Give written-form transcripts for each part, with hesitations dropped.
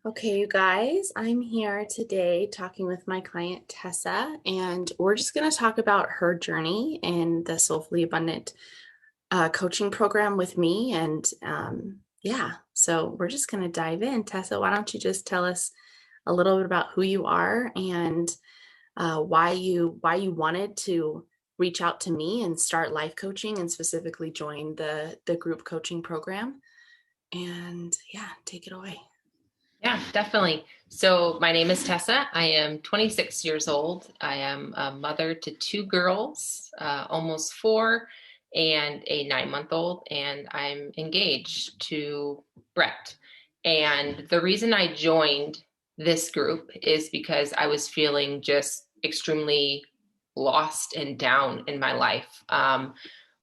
Okay, you guys, I'm here today talking with my client Tessa, and we're just going to talk about her journey in the Soulfully Abundant coaching program with me. So we're just going to dive in. Tessa, why don't you just tell us a little bit about who you are and why you wanted to reach out to me and start life coaching and specifically join the group coaching program. And yeah, take it away. Yeah, definitely. So my name is Tessa. I am 26 years old. I am a mother to two girls, almost four, and a 9-month-old, and I'm engaged to Brett. And the reason I joined this group is because I was feeling just extremely lost and down in my life.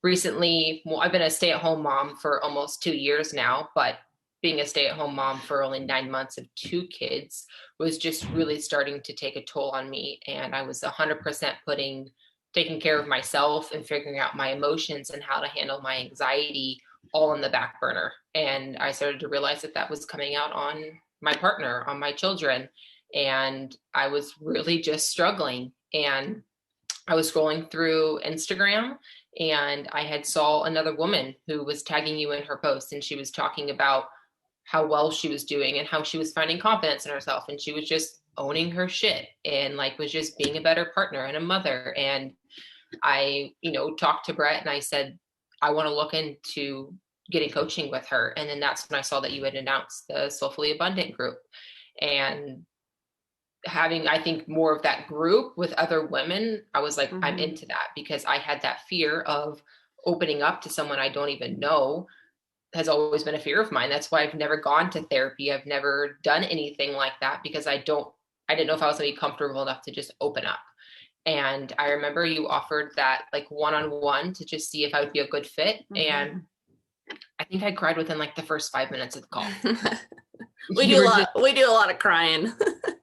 Recently, well, I've been a stay-at-home mom for almost 2 years now, but being a stay-at-home mom for only 9 months of two kids was just really starting to take a toll on me. And I was 100% taking care of myself and figuring out my emotions and how to handle my anxiety all on the back burner. And I started to realize that was coming out on my partner, on my children. And I was really just struggling. And I was scrolling through Instagram and I had saw another woman who was tagging you in her post, and she was talking about how well she was doing and how she was finding confidence in herself, and she was just owning her shit and like was just being a better partner and a mother. And I talked to Brett and I said I want to look into getting coaching with her. And then that's when I saw that you had announced the Soulfully Abundant group, and having, I think, more of that group with other women, I was like, I'm into that, because I had that fear of opening up to someone I don't even know. Has always been a fear of mine. That's why I've never gone to therapy. I've never done anything like that, because I didn't know if I was going to be comfortable enough to just open up. And I remember you offered that like one-on-one to just see if I would be a good fit. And I think I cried within like the first 5 minutes of the call. We do a lot of crying.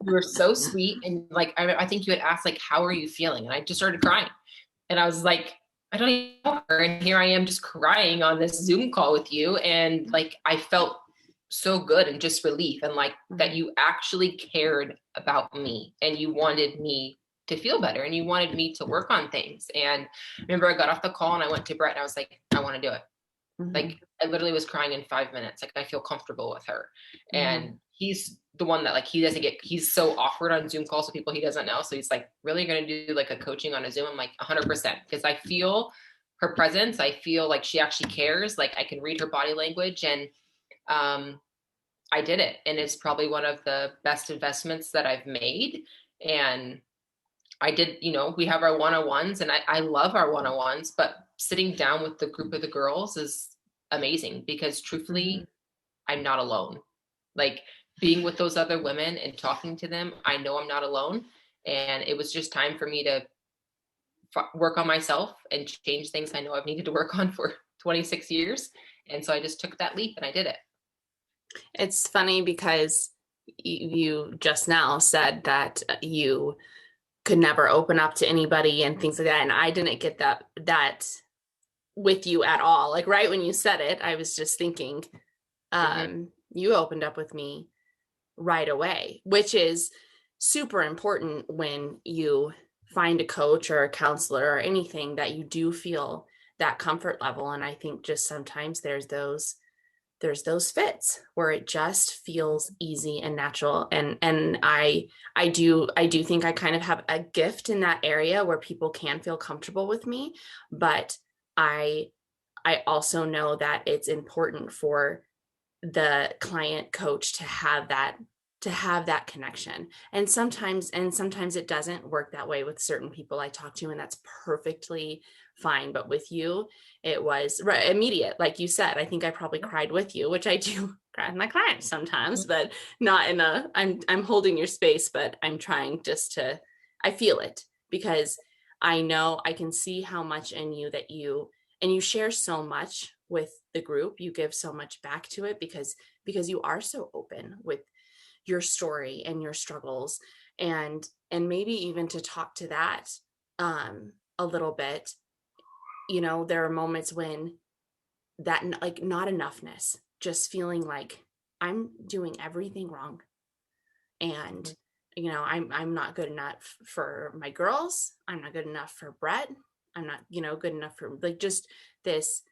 You were so sweet. And like, I think you had asked like, how are you feeling? And I just started crying. And I was like, I don't even know her. And here I am just crying on this Zoom call with you. And like, I felt so good and just relief, and like that you actually cared about me and you wanted me to feel better and you wanted me to work on things. And I remember I got off the call and I went to Brett and I was like, I want to do it. Like, I literally was crying in 5 minutes. Like, I feel comfortable with her. And he's the one that like, he's so awkward on Zoom calls with people he doesn't know. So he's like, really going to do like a coaching on a Zoom? I'm like 100%, because I feel her presence. I feel like she actually cares. Like, I can read her body language. And I did it. And it's probably one of the best investments that I've made. And I did, we have our one-on-ones, and I love our one-on-ones, but sitting down with the group of the girls is amazing, because truthfully, I'm not alone. Like, being with those other women and talking to them, I know I'm not alone. And it was just time for me to work on myself and change things I know I've needed to work on for 26 years. And so I just took that leap and I did it. It's funny because you just now said that you could never open up to anybody and things like that. And I didn't get that with you at all. Like, right when you said it, I was just thinking, you opened up with me right away, which is super important when you find a coach or a counselor or anything, that you do feel that comfort level. And I think just sometimes there's those fits where it just feels easy and natural. And I do think I kind of have a gift in that area where people can feel comfortable with me, but I also know that it's important for the client coach to have that connection. And sometimes it doesn't work that way with certain people I talk to, and that's perfectly fine. But with you, it was immediate. Like you said, I think I probably cried with you, which I do cry with my clients sometimes, but not in I'm holding your space, but I'm trying just to, I feel it, because I know I can see how much in you that you share so much with the group. You give so much back to it because you are so open with your story and your struggles, and maybe even to talk to that a little bit. There are moments when that, like, not enoughness, just feeling like I'm doing everything wrong. And, I'm not good enough for my girls. I'm not good enough for Brett. I'm not, good enough for like just this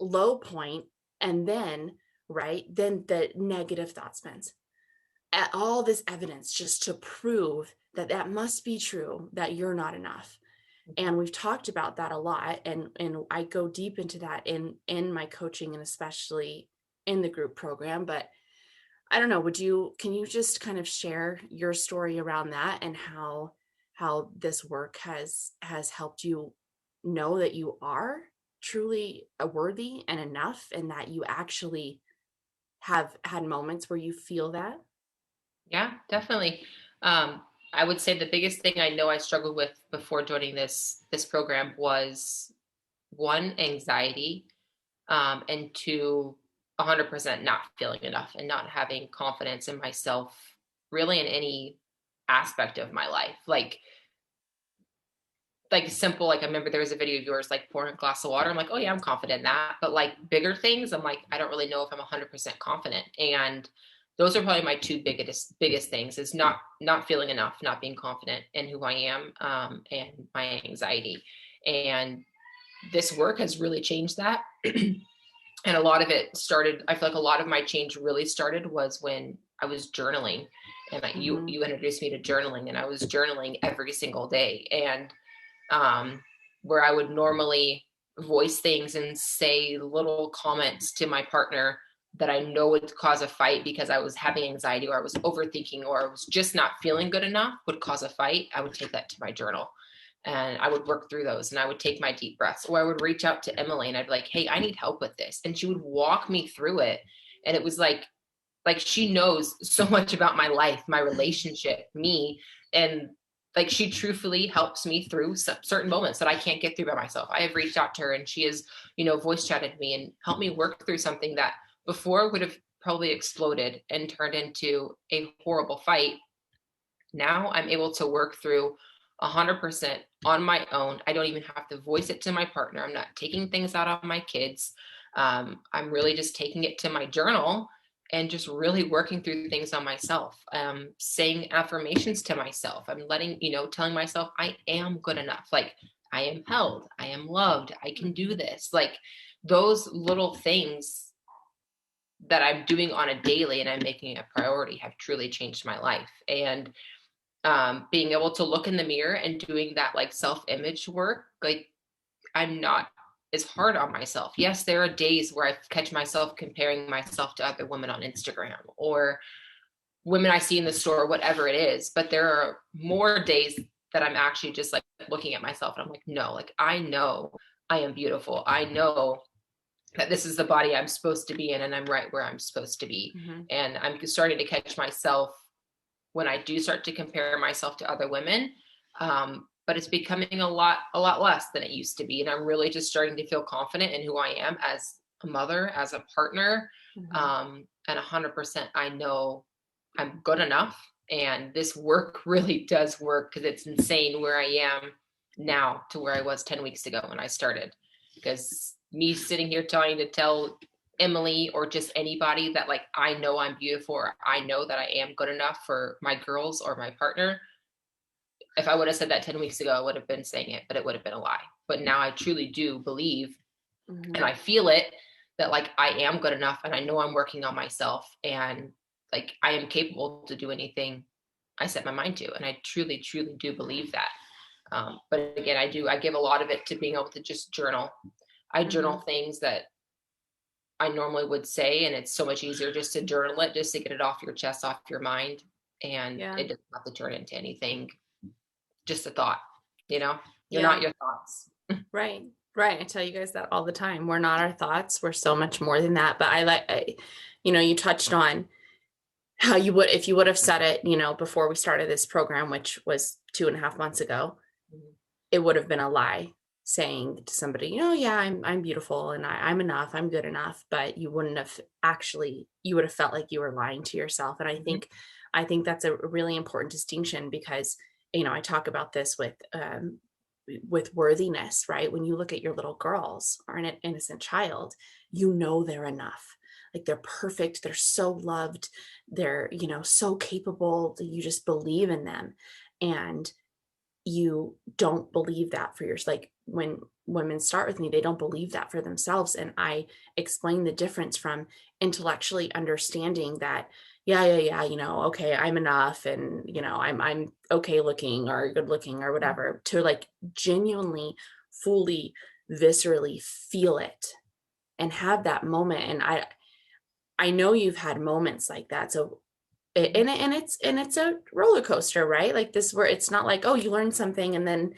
low point. And then, right, then the negative thought spins at all this evidence just to prove that that must be true, that you're not enough. And we've talked about that a lot, and I go deep into that in my coaching, and especially in the group program. But I don't know, can you just kind of share your story around that, and how this work has helped you know that you are truly worthy and enough, and that you actually have had moments where you feel that? Yeah, definitely. Um, I would say the biggest thing I know I struggled with before joining this program was one, anxiety, and two, 100% not feeling enough and not having confidence in myself, really in any aspect of my life. Like simple, like I remember there was a video of yours, like pouring a glass of water. I'm like, oh yeah, I'm confident in that. But like bigger things, I'm like, I don't really know if I'm 100% confident. And those are probably my two biggest things: is not feeling enough, not being confident in who I am, and my anxiety. And this work has really changed that. And a lot of it started, I feel like a lot of my change really started was when I was journaling. And Mm-hmm. you introduced me to journaling, and I was journaling every single day. And um, where I would normally voice things and say little comments to my partner that I know would cause a fight because I was having anxiety, or I was overthinking, or I was just not feeling good enough, would cause a fight. I would take that to my journal, and I would work through those, and I would take my deep breaths, or I would reach out to Emily and I'd be like, hey, I need help with this. And she would walk me through it. And it was like she knows so much about my life, my relationship, me. And like she truthfully helps me through certain moments that I can't get through by myself. I have reached out to her, and she has, voice chatted me and helped me work through something that before would have probably exploded and turned into a horrible fight. Now I'm able to work through 100% on my own. I don't even have to voice it to my partner. I'm not taking things out on my kids. I'm really just taking it to my journal and just really working through things on myself, saying affirmations to myself. I'm telling myself I am good enough. Like, I am held, I am loved, I can do this. Like, those little things that I'm doing on a daily and I'm making a priority have truly changed my life. And being able to look in the mirror and doing that like self-image work, like I'm not as hard on myself. Yes, there are days where I catch myself comparing myself to other women on Instagram or women I see in the store, whatever it is. But there are more days that I'm actually just like looking at myself and I'm like, no, like I know I am beautiful. I know that this is the body I'm supposed to be in, and I'm right where I'm supposed to be. Mm-hmm. And I'm starting to catch myself when I do start to compare myself to other women. But it's becoming a lot less than it used to be. And I'm really just starting to feel confident in who I am as a mother, as a partner. Mm-hmm. And 100% I know I'm good enough. And this work really does work, because it's insane where I am now to where I was 10 weeks ago when I started. Because me sitting here trying to tell Emily or just anybody that like I know I'm beautiful, or I know that I am good enough for my girls or my partner. If I would have said that 10 weeks ago, I would have been saying it, but it would have been a lie. But now I truly do believe, and Mm-hmm. I feel it, that like I am good enough, and I know I'm working on myself, and like I am capable to do anything I set my mind to. And I truly, truly do believe that. But again, I give a lot of it to being able to just journal. I Mm-hmm. journal things that I normally would say, and it's so much easier just to journal it, just to get it off your chest, off your mind, and Yeah. it doesn't have to turn into anything, just a thought, you know? You're not Yeah. your thoughts. Right. Right. I tell you guys that all the time. We're not our thoughts. We're so much more than that. But you touched on how you would, if you would have said it, before we started this program, which was 2.5 months ago, Mhm. it would have been a lie, saying to somebody, yeah, I'm beautiful, and I'm enough, I'm good enough. But you wouldn't have actually, you would have felt like you were lying to yourself. And Mhm. I think that's a really important distinction, because, I talk about this with worthiness, right? When you look at your little girls or an innocent child, they're enough. like they're perfect, they're so loved, they're, so capable, that you just believe in them. And you don't believe that for yours. Like when women start with me, they don't believe that for themselves. And I explain the difference from intellectually understanding that, yeah, okay, I'm enough, and I'm okay looking or good looking or whatever, to like genuinely, fully, viscerally feel it and have that moment. And I know you've had moments like that. So and it's a roller coaster, right? Like this, where it's not like, oh, you learned something and then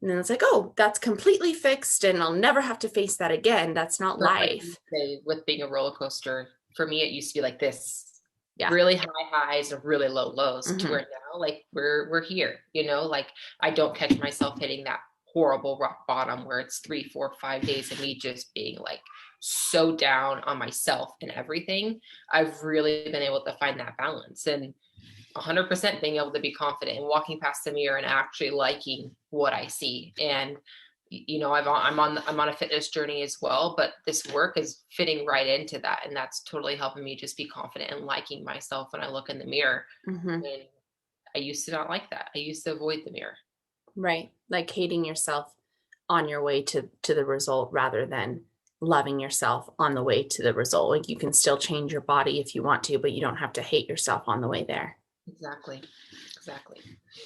it's like, oh, that's completely fixed and I'll never have to face that again. That's not But like you life. say, with being a roller coaster, for me, it used to be like this, Yeah. really high highs and really low lows, to where Hmm. now, like we're here, like I don't catch myself hitting that horrible rock bottom where it's 3, 4, 5 days of me just being like so down on myself and everything. I've really been able to find that balance, and 100% being able to be confident and walking past the mirror and actually liking what I see. And I'm on a fitness journey as well, but this work is fitting right into that, and that's totally helping me just be confident and liking myself when I look in the mirror. Hmm. And I used to not like that. I used to avoid the mirror. Right. Like hating yourself on your way to the result, rather than loving yourself on the way to the result. Like you can still change your body if you want to, but you don't have to hate yourself on the way there. Exactly. Exactly.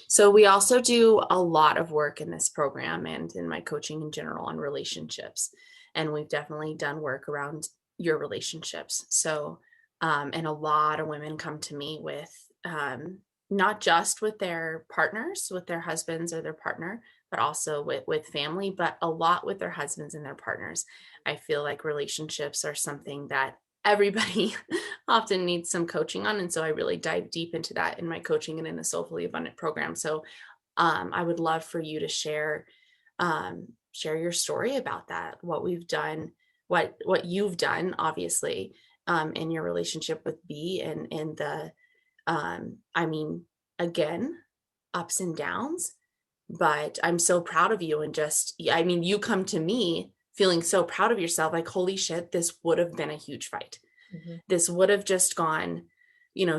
So we also do a lot of work in this program and in my coaching in general on relationships. And we've definitely done work around your relationships. So, and a lot of women come to me with not just with their partners, with their husbands or their partner, but also with family, but a lot with their husbands and their partners. I feel like relationships are something that everybody often needs some coaching on. And so I really dive deep into that in my coaching and in the Soulfully Abundant program. So I would love for you to share your story about that, what we've done, what you've done, obviously, in your relationship with B, and in the I mean, again, ups and downs. But I'm so proud of you, and just, I mean, you come to me feeling so proud of yourself, like, holy shit, this would have been a huge fight. Mm-hmm. This would have just gone,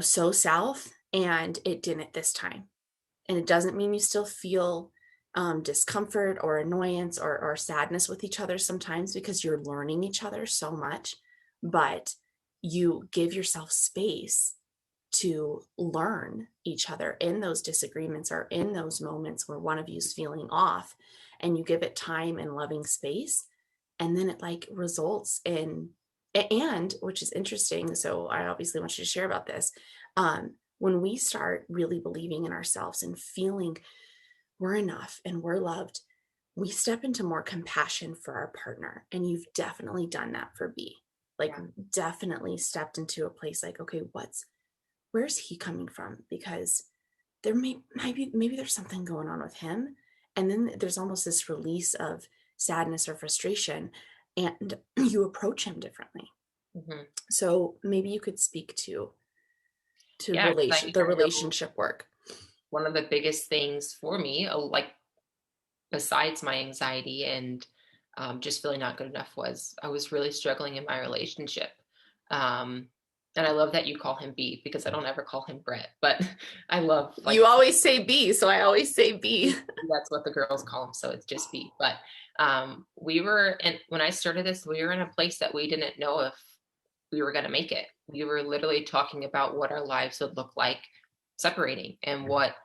so south, and it didn't this time. And it doesn't mean you still feel discomfort or annoyance or sadness with each other sometimes, because you're learning each other so much, but you give yourself space to learn each other in those disagreements or in those moments where one of you is feeling off, and you give it time and loving space, and then it like results in, and which is interesting, so I obviously want you to share about this. When we start really believing in ourselves and feeling we're enough and we're loved, we step into more compassion for our partner. And you've definitely done that for B. Like, Yeah. definitely stepped into a place like, okay, where's he coming from? Because there maybe there's something going on with him. And then there's almost this release of sadness or frustration, and you approach him differently. Mm-hmm. So maybe you could speak to Yeah, because the I know relationship work. one of the biggest things for me, like besides my anxiety and just feeling not good enough, was I was really struggling in my relationship. Um, and I love that you call him B, because I don't ever call him Brett, but I love, You like, always say B, so I always say B. that's what the girls call him. So it's just B. But and when I started this, we were in a place that we didn't know if we were going to make it. We were literally talking about what our lives would look like separating, and what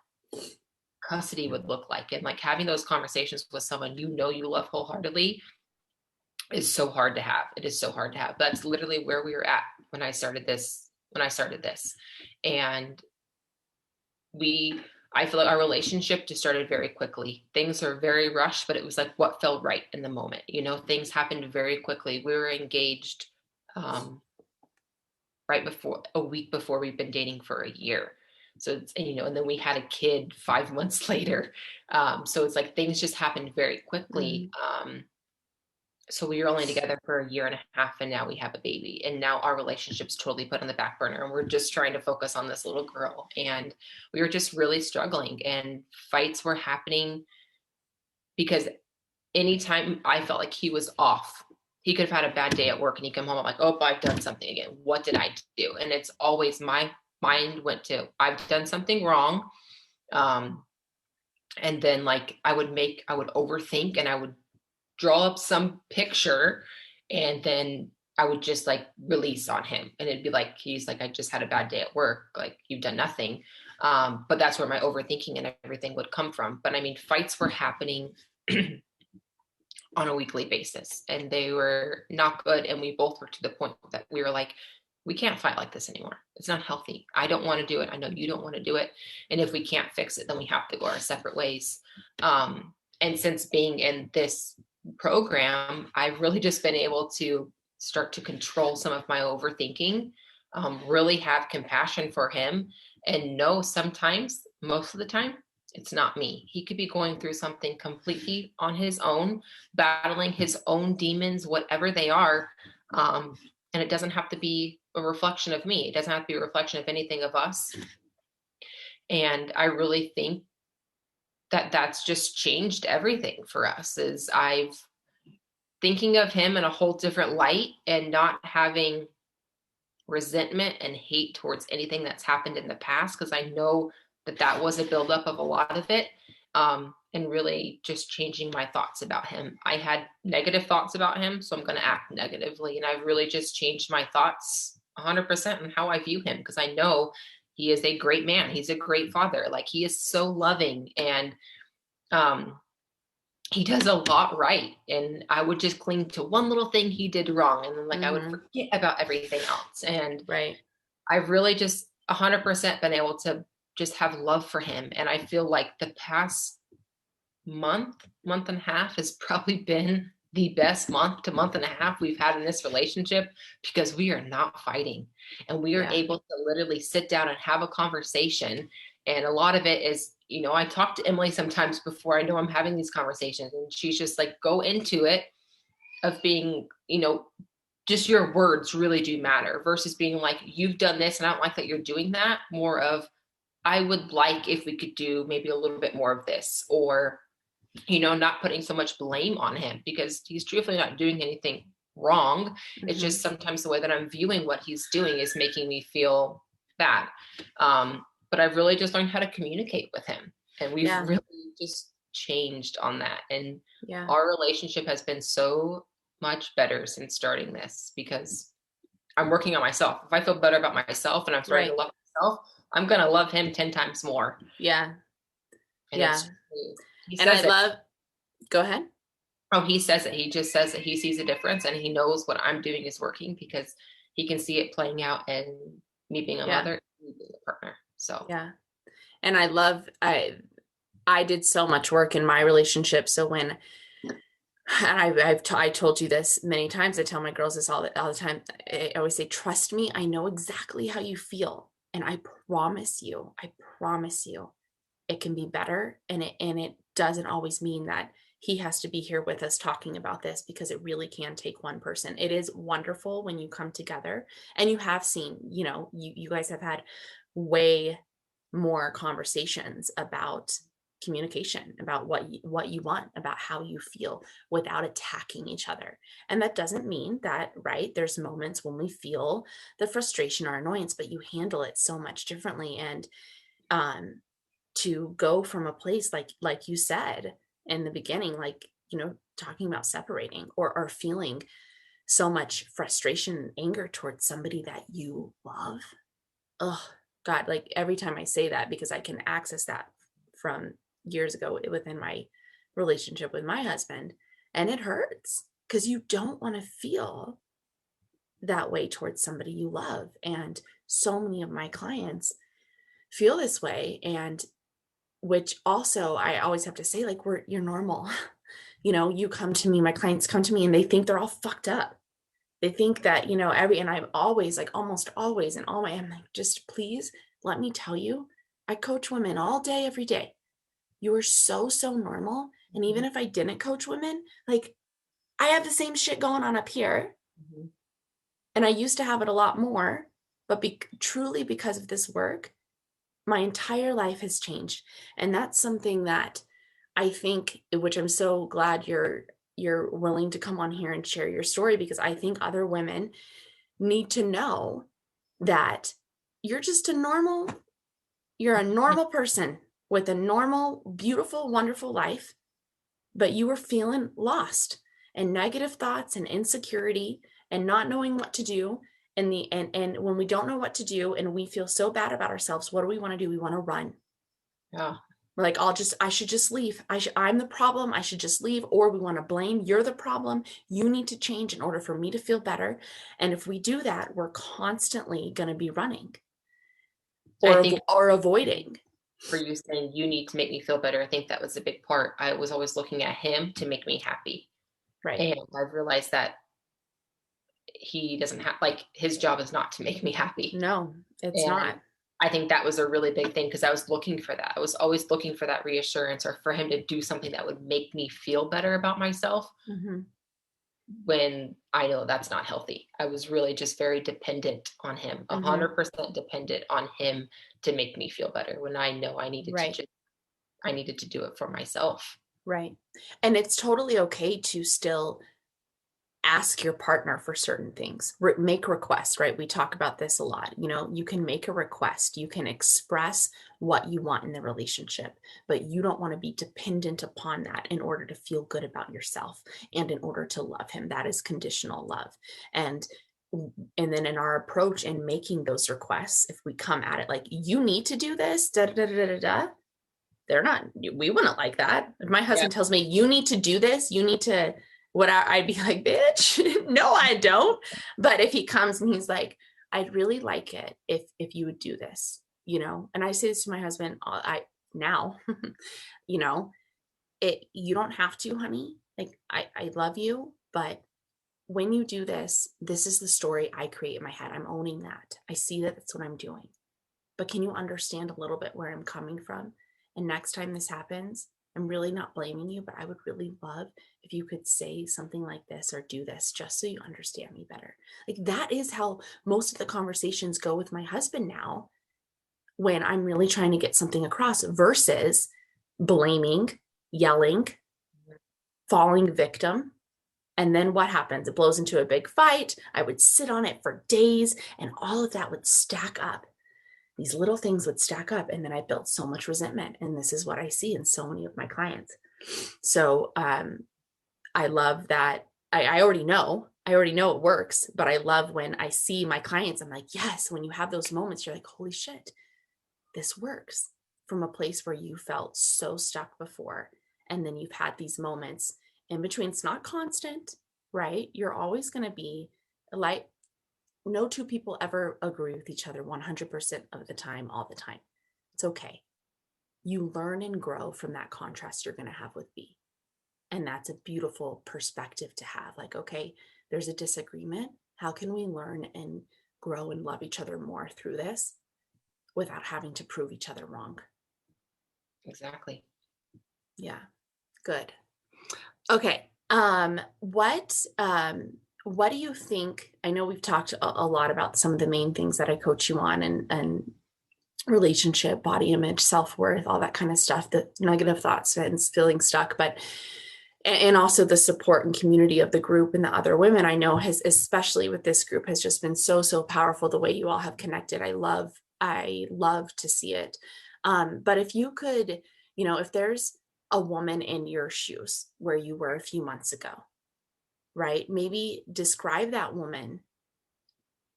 custody would look like, and like having those conversations with someone you love wholeheartedly is so hard to have. It is so hard to have. That's literally where we were at when I started this. And we I feel like our relationship just started very quickly. Things are very rushed, but it was like what felt right in the moment. Things happened very quickly. We were engaged right before a week before we've been dating for a year. So and then we had a kid 5 months later. So it's like things just happened very quickly. Mm. So we were only together for a year and a half, and now we have a baby, and now our relationship's totally put on the back burner, and we're just trying to focus on this little girl. And we were just really struggling, and fights were happening because anytime I felt like he was off, he could have had a bad day at work and he come home, I'm like, oh, I've done something again. What did I do? And it's always my mind went to, I've done something wrong. And then like I would overthink and I would draw up some picture and then I would just like release on him. And it'd be like, he's like, I just had a bad day at work. Like you've done nothing. But that's where my overthinking and everything would come from. But I mean, fights were happening on a weekly basis and they were not good. And we both were to the point that we were like, we can't fight like this anymore. It's not healthy. I don't want to do it. I know you don't want to do it. And if we can't fix it, then we have to go our separate ways. And since being in this program, I've really just been able to start to control some of my overthinking, really have compassion for him and know sometimes, most of the time, it's not me. He could be going through something completely on his own, battling his own demons, whatever they are. And it doesn't have to be a reflection of me. It doesn't have to be a reflection of anything of us. And I really think that that's just changed everything for us is I've thinking of him in a whole different light and not having resentment and hate towards anything that's happened in the past. Cause I know that was a buildup of a lot of it. And really just changing my thoughts about him. I had negative thoughts about him, so I'm going to act negatively. And I've really just changed my thoughts 100% on how I view him because I know he is a great man. He's a great father. Like he is so loving and he does a lot right. And I would just cling to one little thing he did wrong. And then like I would forget about everything else. And I've really just 100% been able to just have love for him. And I feel like the past month and a half has probably been the best month to month and a half we've had in this relationship because we are not fighting and we are able to literally sit down and have a conversation. And a lot of it is, you know, I talk to Emily sometimes before I know I'm having these conversations and she's just like, go into it of being, you know, just your words really do matter versus being like, you've done this and I don't like that you're doing that. More of, I would like if we could do maybe a little bit more of this or, you know, not putting so much blame on him because he's truthfully not doing anything wrong. It's just sometimes the way that I'm viewing what he's doing is making me feel bad. But I've really just learned how to communicate with him and we've really just changed on that. And our relationship has been so much better since starting this because I'm working on myself. If I feel better about myself and I'm starting to love myself, I'm going to love him 10 times more. Yeah. And and I love, go ahead. Oh, he says it. He just says that he sees a difference and he knows what I'm doing is working because he can see it playing out and me being a mother, me being a partner. So, and I love, I did so much work in my relationship. So when, and I told you this many times, I tell my girls this all the time. I always say, trust me. I know exactly how you feel. And I promise you, it can be better. And it doesn't always mean that he has to be here with us talking about this because it really can take one person. It is wonderful when you come together and you have seen, you know, you guys have had way more conversations about communication, about what you want, about how you feel without attacking each other. And that doesn't mean that, right, there's moments when we feel the frustration or annoyance, but you handle it so much differently. And to go from a place like you said in the beginning, like, you know, talking about separating or feeling so much frustration and anger towards somebody that you love. Oh God, like every time I say that, because I can access that from years ago within my relationship with my husband, and it hurts because you don't want to feel that way towards somebody you love. And so many of my clients feel this way. And which also I always have to say, like, you're normal. You know, you come to me, my clients come to me and they think they're all fucked up. They think that, you know, and I'm always like, almost always in all my, I'm like, just please let me tell you, I coach women all day, every day. You are so normal. And even if I didn't coach women, like I have the same shit going on up here. And I used to have it a lot more, but truly because of this work, my entire life has changed. And that's something that I think, which I'm so glad you're you're willing to come on here and share your story, because I think other women need to know that you're just you're a normal person with a normal, beautiful, wonderful life, but you were feeling lost and negative thoughts and insecurity and not knowing what to do. And when we don't know what to do and we feel so bad about ourselves, what do we want to do? We want to run. Yeah. We're like, I should just leave. I'm the problem. I should just leave. Or we want to blame, you're the problem. You need to change in order for me to feel better. And if we do that, we're constantly going to be running I think or avoiding. for you saying you need to make me feel better, I think that was a big part. I was always looking at him to make me happy. Right. And I've realized that he doesn't have, like, his job is not to make me happy. No, it's And not. I think that was a really big thing because I was looking for that. I was always looking for that reassurance or for him to do something that would make me feel better about myself Mm-hmm. when I know that's not healthy. I was really just very dependent on him, 100% dependent on him to make me feel better when I know I needed Right. I needed to do it for myself. Right. And it's totally okay to still ask your partner for certain things, make requests, right? We talk about this a lot. You can make a request, you can express what you want in the relationship, but you don't want to be dependent upon that in order to feel good about yourself and in order to love him. That is conditional love. And then in our approach in making those requests, if we come at it like, you need to do this, da da da da da da, we wouldn't like that. If my husband tells me, you need to do this, you need to, I'd be like, bitch, no, I don't. But if he comes and he's like, I'd really like it if you would do this, and I say this to my husband, now, you know, you don't have to, honey. Like, I love you, but when you do this, this is the story I create in my head. I'm owning that. I see that that's what I'm doing. But can you understand a little bit where I'm coming from? And next time this happens, I'm really not blaming you, but I would really love if you could say something like this or do this just so you understand me better. Like, that is how most of the conversations go with my husband now when I'm really trying to get something across versus blaming, yelling, falling victim. And then what happens? It blows into a big fight. I would sit on it for days and all of that would stack up. These little things would stack up, and then I built so much resentment. And this is what I see in so many of my clients. So I love that. I already know it works, but I love when I see my clients, I'm like, yes, when you have those moments, you're like, holy shit, this works, from a place where you felt so stuck before. And then you've had these moments in between. It's not constant, right? You're always going to be like, no two people ever agree with each other 100% of the time, all the time. It's okay. You learn and grow from that contrast you're going to have with B. And that's a beautiful perspective to have. Like, okay, there's a disagreement. How can we learn and grow and love each other more through this without having to prove each other wrong? Exactly. Yeah. Good. Okay. What do you think? I know we've talked a lot about some of the main things that I coach you on, and relationship, body image, self-worth, all that kind of stuff, the negative thoughts and feeling stuck, and also the support and community of the group and the other women I know has, especially with this group, has just been so, so powerful. The way you all have connected. I love to see it. But if you could, if there's a woman in your shoes where you were a few months ago, right? Maybe describe that woman,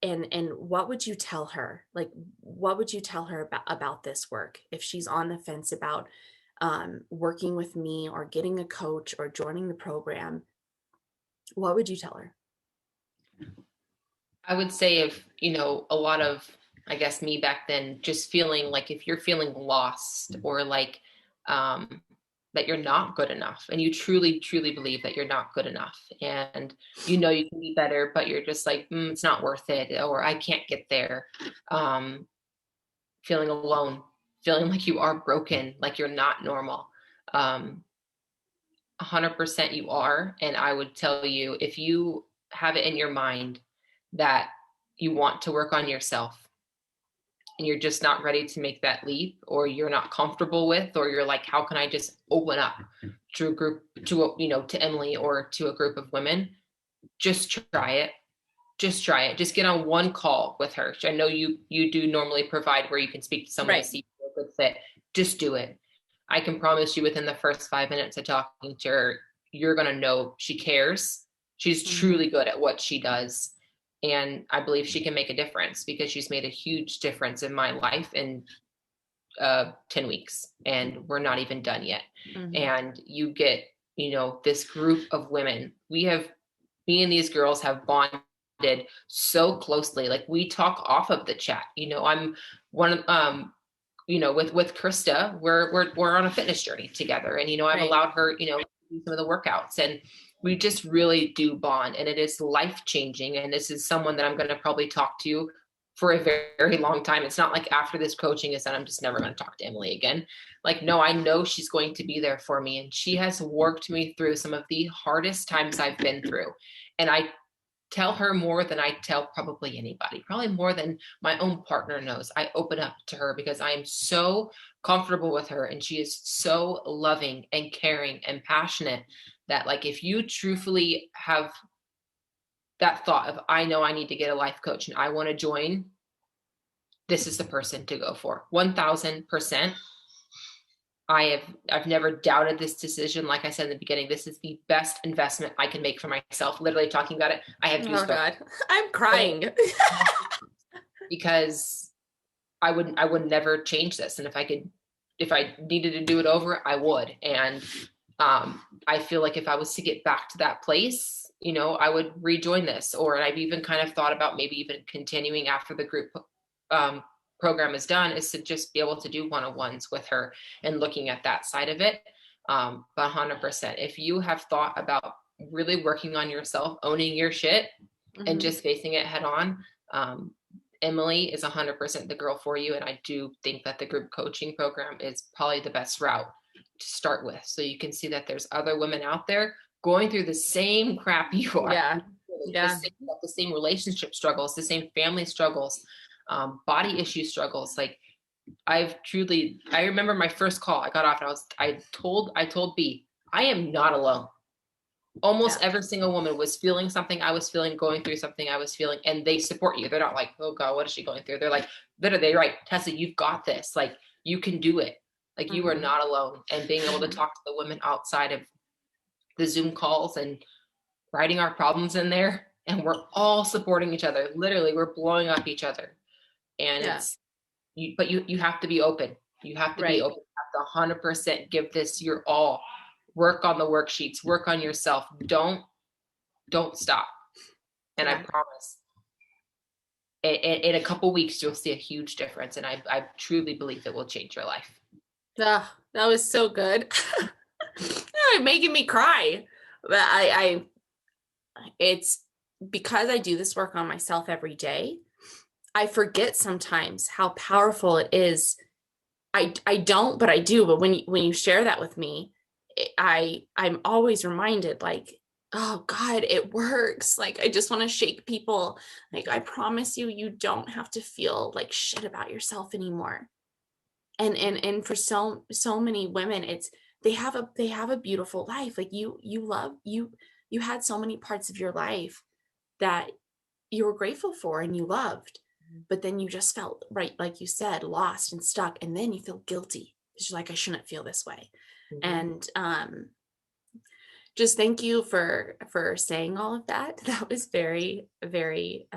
and what would you tell her? Like, what would you tell her about this work if she's on the fence about working with me or getting a coach or joining the program? What would you tell her? I would say if, a lot of, I guess, me back then, just feeling like if you're feeling lost or like that you're not good enough and you truly, truly believe that you're not good enough and you can be better, but you're just like, it's not worth it, or I can't get there. Feeling alone, feeling like you are broken, like you're not normal. 100% you are. And I would tell you, if you have it in your mind that you want to work on yourself, and you're just not ready to make that leap, or you're not comfortable with, or you're like, how can I just open up to a group, to Emily or to a group of women, just try it. Just try it. Just get on one call with her. I know you do normally provide where you can speak to someone to Right. see if they're a good fit. Just do it. I can promise you within the first 5 minutes of talking to her, you're going to know she cares. She's truly good at what she does. And I believe she can make a difference, because she's made a huge difference in my life in 10 weeks, and we're not even done yet. And you get, this group of women. Me and these girls have bonded so closely. Like, we talk off of the chat. I'm one of, with Krista, we're on a fitness journey together, and I've Right. allowed her, do some of the workouts, and we just really do bond, and it is life changing. And this is someone that I'm going to probably talk to for a very, very long time. It's not like after this coaching is done, I'm just never going to talk to Emily again. Like, no, I know she's going to be there for me, and she has worked me through some of the hardest times I've been through. And I tell her more than I tell probably anybody, probably more than my own partner knows. I open up to her because I am so comfortable with her, and she is so loving and caring and passionate that, like, if you truthfully have that thought of, I know I need to get a life coach and I want to join, this is the person to go for. 1000%. I've never doubted this decision. Like I said in the beginning, this is the best investment I can make for myself. Literally talking about it, I have goosebumps. Oh God, I'm crying. Because I would never change this. And if I needed to do it over, I would. And I feel like if I was to get back to that place, I would rejoin this. Or I've even kind of thought about maybe even continuing after the group program is done, is to just be able to do one-on-ones with her and looking at that side of it. But 100%, if you have thought about really working on yourself, owning your shit, and just facing it head on, Emily is 100% the girl for you. And I do think that the group coaching program is probably the best route to start with. So you can see that there's other women out there going through the same crap you are. Yeah. The same relationship struggles, the same family struggles, body issue struggles. Like, I remember my first call, I got off and I told B, I am not alone. Almost every single woman was feeling something I was feeling, going through something I was feeling, and they support you. They're not like, oh God, what is she going through? They're like, they're right, Tessa, you've got this. Like, you can do it. Like, you are not alone. And being able to talk to the women outside of the Zoom calls and writing our problems in there, and we're all supporting each other. Literally, we're blowing up each other. And it's but you have to be open. You have to be open. You have to 100% give this your all. Work on the worksheets, work on yourself. Don't stop. And I promise in a couple weeks, you'll see a huge difference. And I truly believe it will change your life. That was so good. You're making me cry. But it's because I do this work on myself every day. I forget sometimes how powerful it is. I don't, but I do. But when you share that with me, I'm always reminded, like, oh God, it works. Like, I just want to shake people. Like, I promise you, you don't have to feel like shit about yourself anymore. And for so many women, they have a beautiful life. Like, you had so many parts of your life that you were grateful for and you loved, but then you just felt, right, like you said, lost and stuck, and then you feel guilty because you're like, I shouldn't feel this way. And just thank you for saying all of that. That was very, very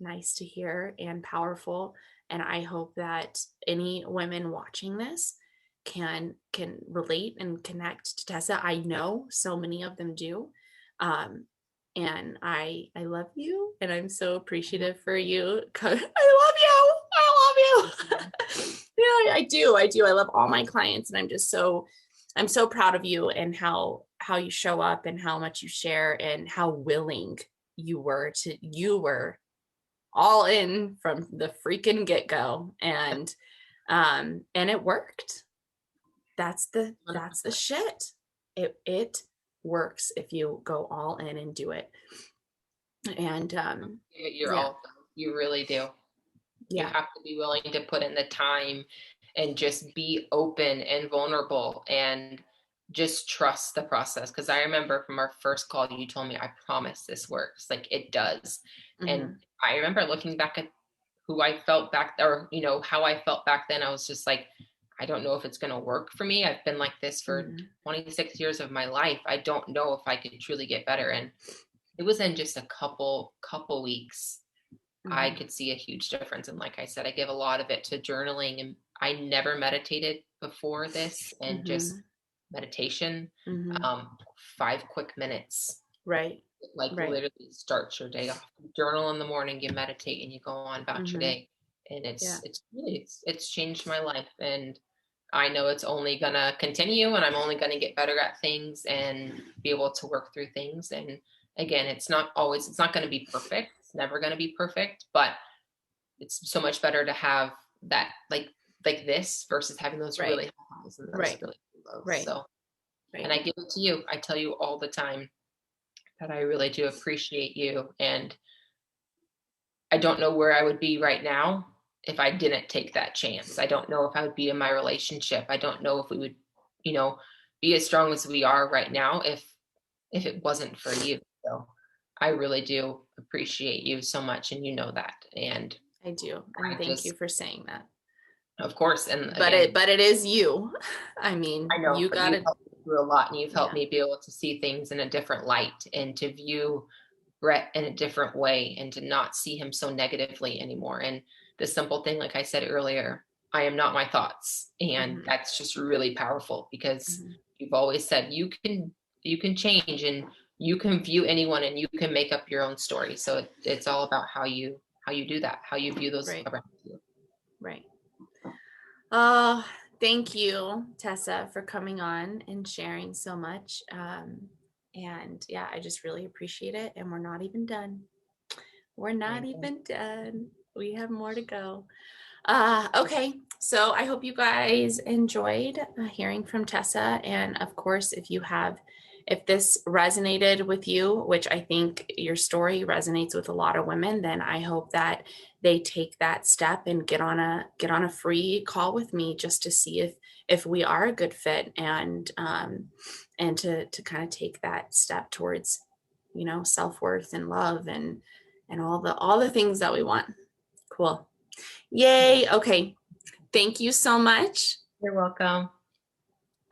nice to hear and powerful. And I hope that any women watching this can relate and connect to Tessa. I know so many of them do. And I love you, and I'm so appreciative for you. I love you. I love you. Yeah, I do. I love all my clients, and I'm so proud of you and how you show up and how much you share and how willing you were all in from the freaking get-go. And it worked. That's the shit. It works if you go all in and do it. And you really do. You Yeah. have to be willing to put in the time and just be open and vulnerable and just trust the process. Because I remember from our first call, you told me, I promise this works. Like it does. And Mhm. I remember looking back at who I felt back or, how I felt back then. I was just like, I don't know if it's going to work for me. I've been like this for Mhm. 26 years of my life. I don't know if I could truly get better. And it was in just a couple weeks I Mhm. could see a huge difference. And like I said, I give a lot of it to journaling, and I never meditated before this, and just Mhm. meditation, Mhm. um, 5 quick minutes, Right. like Right. literally starts your day off. You journal in the morning, you meditate, and you go on about your Mhm. day. And Yeah. it's really it's changed my life, and I know it's only gonna continue, and I'm only gonna get better at things and be able to work through things. And again, it's not gonna be perfect. It's never gonna be perfect, but it's so much better to have that like this versus having those Right. really high highs and those Right. really lows. Right. So, and Right. I give it to you. I tell you all the time that I really do appreciate you, and I don't know where I would be right now if I didn't take that chance. I don't know if I would be in my relationship. I don't know if we would, you know, be as strong as we are right now if it wasn't for you. So I really do appreciate you so much, and you know that. And I do. And I thank you just, for saying that. of course, and But again, it is you. I I mean, know, you but got you've to. helped me through a lot, and you've helped Yeah. me be able to see things in a different light and to view Brett in a different way and to not see him so negatively anymore. And the simple thing, like I said earlier, I am not my thoughts. And Mhm. that's just really powerful because Mhm. you've always said you can change and you can view anyone and you can make up your own story. So it's all about how you do that, how you view those Right. around you. Right. Oh, thank you, Tessa, for coming on and sharing so much. And yeah, I just really appreciate it. And we're not even done. We're not Amazing. even done. We have more to go. Okay, so I hope you guys enjoyed hearing from Tessa. And of course, if this resonated with you, which I think your story resonates with a lot of women, then I hope that they take that step and get on a free call with me just to see if we are a good fit and to kind of take that step towards self-worth and love and all the things that we want. Cool. Yeah. Yay. Okay. Thank you so much. You're welcome.